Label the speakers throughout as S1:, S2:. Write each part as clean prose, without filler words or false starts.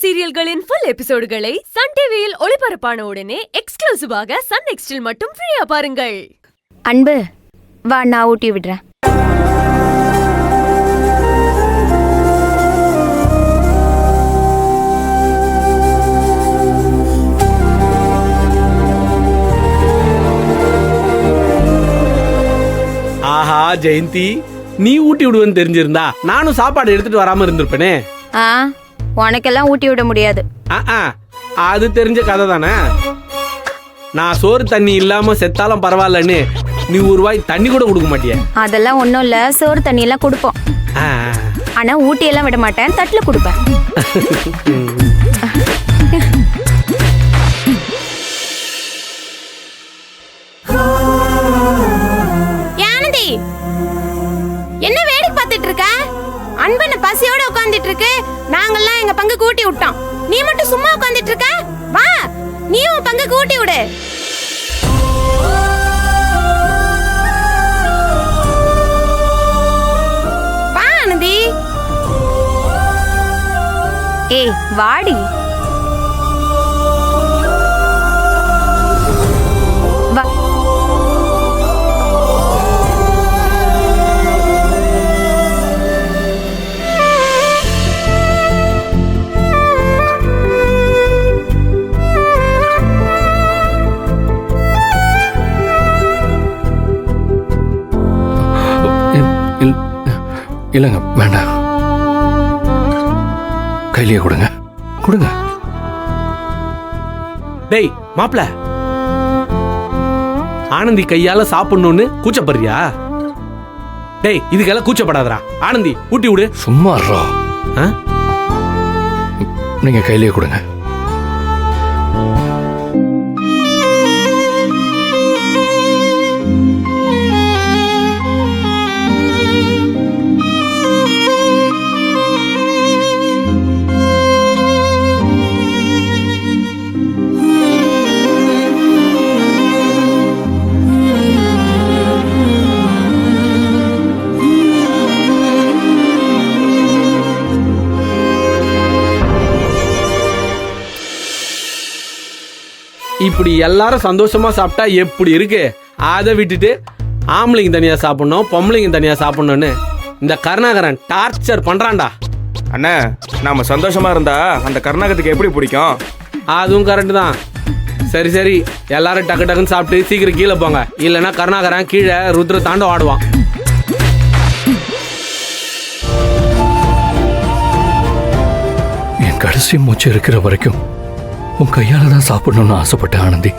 S1: சீரியல்களின் full எபிசோடுகளை Sun டிவியில் ஒளிபரப்பான உடனே எக்ஸ்க்ளூசிவாக சன் நெக்ஸ்டில் மட்டும் ஃப்ரீயா பாருங்கள்.
S2: அன்பு, வா நான் ஊட்டி விடுறேன்.
S3: ஆஹா ஜெயந்தி, நீ ஊட்டி விடுவேன்னு தெரிஞ்சிருந்தா நானும் சாப்பாடு எடுத்துட்டு வராம இருந்திருப்பேனே.
S2: உனக்கெல்லாம் ஊட்டி விட முடியாது.
S3: அது தெரிஞ்ச கதை தானே. நான் சோறு தண்ணி இல்லாம செத்தாலும் பரவாயில்லன்னு நீ ஒரு வாய் தண்ணி கூட கொடுக்க மாட்டிய.
S2: அதெல்லாம் ஒன்றும் இல்லை, சோறு தண்ணி எல்லாம் கொடுப்போம். ஆனா ஊட்டி எல்லாம் விட மாட்டேன், தட்டுல கொடுப்பேன்.
S4: என்ன வேடிக்கை பார்த்துட்டு இருக்க? அன்பன பசியோட உட்கார்ந்துட்டு இருக்கு. நாங்கெல்லாம் எங்க பங்கு கூட்டி விட்டோம், நீ மட்டும் சும்மா உட்கார்ந்துட்டு இருக்க. வா, நீயும் உன் பங்கு கூட்டி விடு. வா ஆனந்தி.
S2: ஏய் வாடி. வா.
S5: இல்லைங்க, வேண்டாம். கையிலேயே கொடுங்க, கொடுங்க.
S3: டேய் மாப்ள, ஆனந்தி கையால சாப்பிடணும்னு கூச்சப்படுறியா? டேய் இதுக்கெல்லாம் கூச்சப்படாதடா. ஆனந்தி ஊட்டி விடு.
S5: சும்மா நீங்க கையிலேயே கொடுங்க.
S3: இப்படி எல்லாரும் சந்தோஷமா சாப்பிட்டா எப்படி இருக்கு? அதை விட்டுட்டு ஆம்பளைங்க தனியா சாப்பிடணும், பொம்பளைங்க தனியா சாப்பிடணும்னு இந்த கருணாகரன் டார்ச்சர் பண்றான்டா.
S6: அண்ணா, நாம சந்தோஷமா இருந்தா அந்த கருணாகத்துக்கு எப்படி பிடிக்கும்?
S3: அதுவும் கரெக்ட் தான். சரி சரி, எல்லாரும் டக்கு டக்குன்னு சாப்பிட்டு சீக்கிரம் கீழே போங்க, இல்லைன்னா கருணாகரன் கீழே ருத்ர தாண்ட ஆடுவான்.
S5: என் கடைசி மூச்சு இருக்கிற வரைக்கும் உன் கையால தான் சாப்பிடணும்னு ஆசைப்பட்டேன் ஆனந்தி.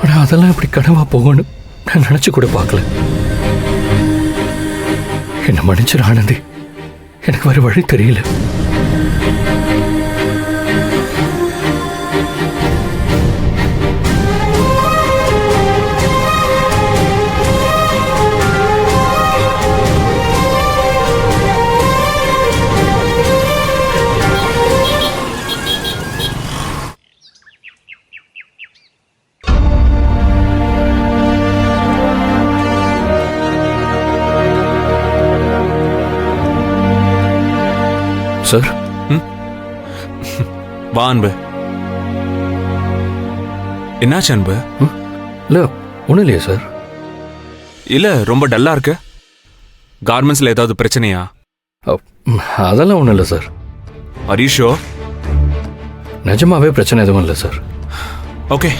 S5: ஆனா அதெல்லாம் இப்படி கனவா போகணும் நான் நினைச்சு கூட பார்க்கல. என்ன மன்னிச்சிரு ஆனந்தி, எனக்கு வேற வழி தெரியல. சார்,
S7: வா அன்பு. என்னாச்சு அன்பு?
S5: இல்லை ஒன்றும் இல்லையா சார்?
S7: இல்லை, ரொம்ப டல்லா இருக்கு. கார்மெண்ட்ஸில் ஏதாவது பிரச்சனையா?
S5: அதெல்லாம் ஒன்றும் இல்லை சார்.
S7: ஹரீஷோ?
S5: நிஜமாவே பிரச்சனை எதுவும் இல்லை சார்.
S7: ஓகே.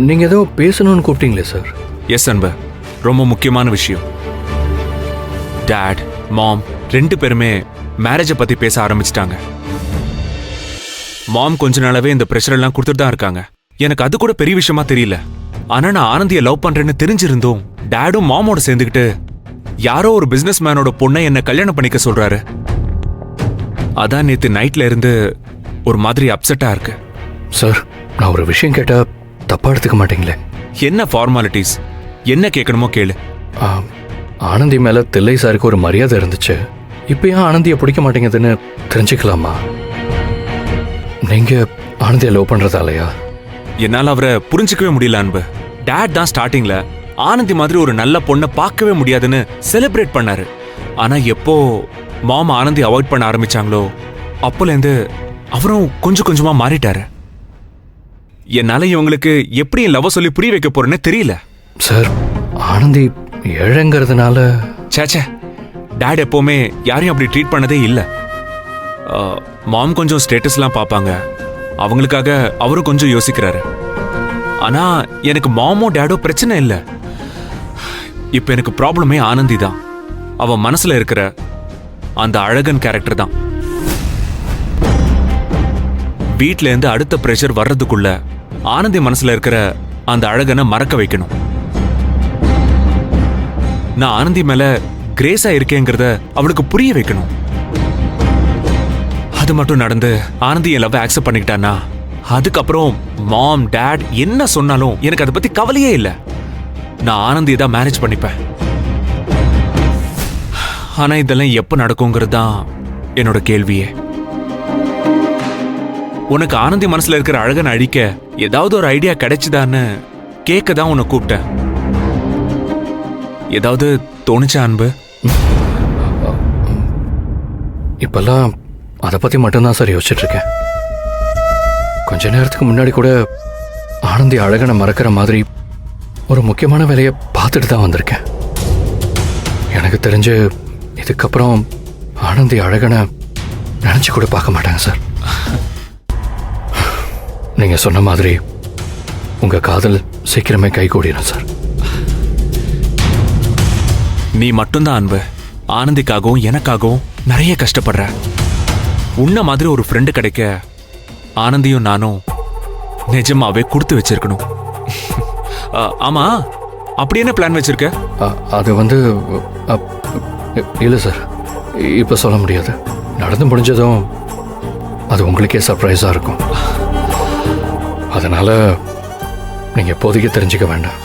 S5: நீங்கள் ஏதோ பேசணும்னு கூப்பிட்டீங்களே சார்?
S7: எஸ் அன்பு, ரொம்ப முக்கியமான விஷயம். டாட், மாம் ரெண்டு பேருமே மேரேஜை பத்தி பேச ஆரம்பிச்சிட்டாங்க. மாம் கொஞ்ச நாளாவே இந்த பிரஷர் எல்லாம் கொடுத்துட்டு தான் இருக்காங்க. எனக்கு அது கூட பெரிய விஷயமா தெரியல. ஆனா நான் ஆனந்தியை லவ் பண்றேன்னு தெரிஞ்சிருந்தோம் டாடும் மாமோட சேர்ந்துக்கிட்டு யாரோ ஒரு பிசினஸ் மேனோட பொண்ணை என்ன கல்யாணம் பண்ணிக்க சொல்றாரு. அதான் நேத்து நைட்ல இருந்து ஒரு மாதிரி அப்செட்டா இருக்கு.
S5: சார், நான் ஒரு விஷயம் கேட்டா தப்பா எடுத்துக்க மாட்டீங்களே?
S7: என்ன ஃபார்மாலிட்டிஸ்? என்ன கேட்கணுமோ கேளு.
S5: ஆனந்தி மேல தில்லை சாருக்கு ஒரு மரியாதை இருந்துச்சு. இப்ப ஏன் ஆனந்தியை பிடிக்க மாட்டேங்குதுன்னு தெரிஞ்சுக்கலாமா? நீங்க ஆனந்தியை லவ் பண்றதாலையா?
S7: என்னால அவரை புரிஞ்சுக்கவே முடியல அன்பு. டாட் தான் ஸ்டார்டிங்ல ஆனந்தி மாதிரி ஒரு நல்ல பொண்ணை பார்க்கவே முடியாதுன்னு செலிப்ரேட் பண்ணாரு. ஆனா எப்போ மாமா ஆனந்தி அவாய்ட் பண்ண ஆரம்பிச்சாங்களோ அப்போலேருந்து அவரும் கொஞ்சம் கொஞ்சமா மாறிட்டாரு. என்னால இவங்களுக்கு எப்படி என் லவ் சொல்லி புரிய வைக்க போறேன்னு தெரியல.
S5: சார், ஆனந்தி ஏழைங்கிறதுனால
S7: சேச்சே, டேட் எப்பவுமே யாரையும் அப்படி ட்ரீட் பண்ணதே இல்லை. மாம் கொஞ்சம் ஸ்டேட்டஸ்லாம் பார்ப்பாங்க, அவங்களுக்காக அவரும் கொஞ்சம் யோசிக்கிறாரு. ஆனா எனக்கு மாமோ டேடோ பிரச்சனை இல்லை. இப்ப எனக்கு ப்ராப்ளமே ஆனந்தி தான். அவ மனசுல இருக்கிற அந்த அழகன் கேரக்டர் தான். வீட்ல இருந்து அடுத்த பிரஷர் வர்றதுக்குள்ள ஆனந்தி மனசுல இருக்கிற அந்த அழகனை மறக்க வைக்கணும். நான் ஆனந்தி மேல கிரேஸா இருக்கேங்கிறத அவளுக்கு புரிய வைக்கணும். அது மட்டும் நடந்து ஆனந்தி என் லவ் ஆக்செப்ட் பண்ணிக்கிட்டானா, அதுக்கப்புறம் மாம் டாட் என்ன சொன்னாலும் எனக்கு அதை பத்தி கவலையே இல்லை. நான் ஆனந்தியை தான் மேனேஜ் பண்ணிப்பேன். ஆனா இதெல்லாம் எப்ப நடக்குங்கிறது தான் என்னோட கேள்வியே. உனக்கு ஆனந்தி மனசுல இருக்கிற அழகனை அழிக்க ஏதாவது ஒரு ஐடியா கிடைச்சுதான்னு கேட்க தான் உன்னை கூப்பிட்டேன். ஏதாவது தோணுச்சா அன்பு?
S5: இப்பெல்லாம் அதை பத்தி மட்டும்தான் சார் யோசிச்சுட்டு இருக்கேன். கொஞ்ச நேரத்துக்கு முன்னாடி கூட ஆனந்தி அழகனை மறக்கிற மாதிரி ஒரு முக்கியமான வேலையை பார்த்துட்டு தான் வந்திருக்கேன். எனக்கு தெரிஞ்சு இதுக்கப்புறம் ஆனந்தி அழகனை நினைச்சு கூட பார்க்க மாட்டாங்க சார். நீங்க சொன்ன மாதிரி உங்க காதல் சீக்கிரமே கைகூடிடும் சார்.
S7: நீ மட்டும்தான் அன்பு. ஆனந்திக்காகவும் எனக்காகவும் நிறைய கஷ்டப்படுற. உன்ன மாதிரி ஒரு ஃப்ரெண்டு கிடைக்க ஆனந்தியும் நானும் நிஜமாவே கொடுத்து வச்சிருக்கணும். ஆமா, அப்படி என்ன பிளான் வச்சிருக்க?
S5: அது வந்து இல்லை சார், இப்போ சொல்ல முடியாது. நடந்து முடிஞ்சதும் அது உங்களுக்கே சர்ப்ரைஸாக இருக்கும். அதனால நீங்கள் இப்போதைக்கு தெரிஞ்சுக்க வேண்டாம்.